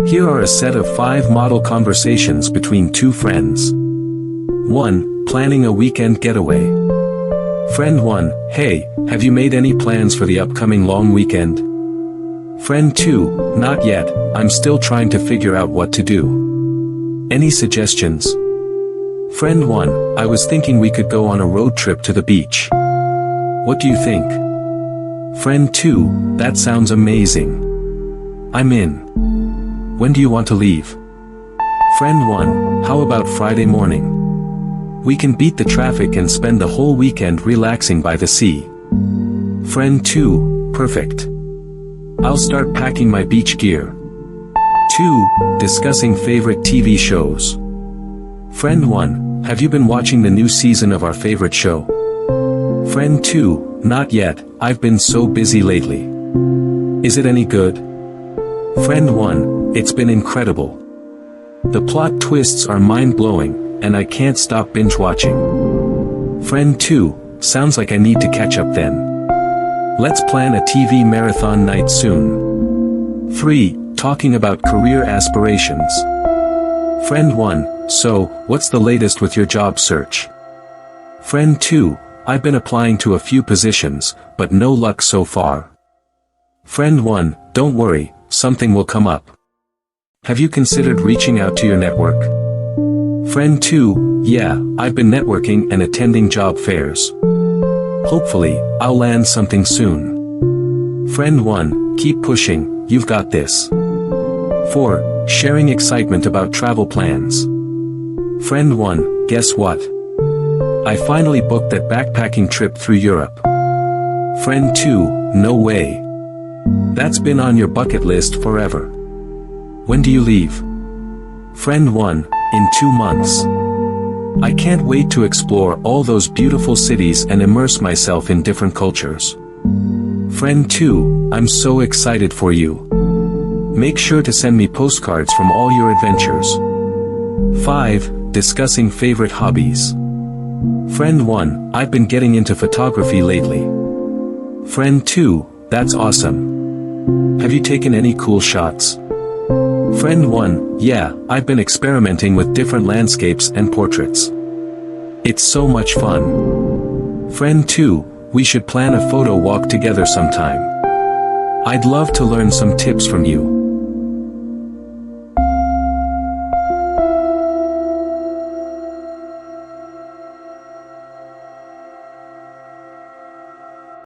Here are a set of 5 model conversations between two friends. 1. Planning a weekend getaway. Friend 1, hey, have you made any plans for the upcoming long weekend? Friend 2, not yet, I'm still trying to figure out what to do. Any suggestions? Friend 1, I was thinking we could go on a road trip to the beach. What do you think? Friend 2, that sounds amazing. I'm in. When do you want to leave? Friend 1, how about Friday morning? We can beat the traffic and spend the whole weekend relaxing by the sea. Friend 2, perfect. I'll start packing my beach gear. 2. Discussing favorite TV shows. Friend 1, have you been watching the new season of our favorite show? Friend 2, not yet, I've been so busy lately. Is it any good? Friend 1, it's been incredible. The plot twists are mind-blowing, and I can't stop binge-watching. Friend 2, sounds like I need to catch up then. Let's plan a TV marathon night soon. 3. Talking about career aspirations. Friend 1, so, what's the latest with your job search? Friend 2, I've been applying to a few positions, but no luck so far. Friend 1, don't worry, something will come up. Have you considered reaching out to your network? Friend 2, yeah, I've been networking and attending job fairs. Hopefully, I'll land something soon. Friend 1, keep pushing, you've got this. 4. Sharing excitement about travel plans. Friend 1, guess what? I finally booked that backpacking trip through Europe. Friend 2, no way. That's been on your bucket list forever. When do you leave? Friend 1, in 2 months. I can't wait to explore all those beautiful cities and immerse myself in different cultures. Friend 2, I'm so excited for you. Make sure to send me postcards from all your adventures. 5. Discussing favorite hobbies. Friend 1, I've been getting into photography lately. Friend 2, that's awesome. Have you taken any cool shots? Friend 1, yeah, I've been experimenting with different landscapes and portraits. It's so much fun. Friend 2, we should plan a photo walk together sometime. I'd love to learn some tips from you.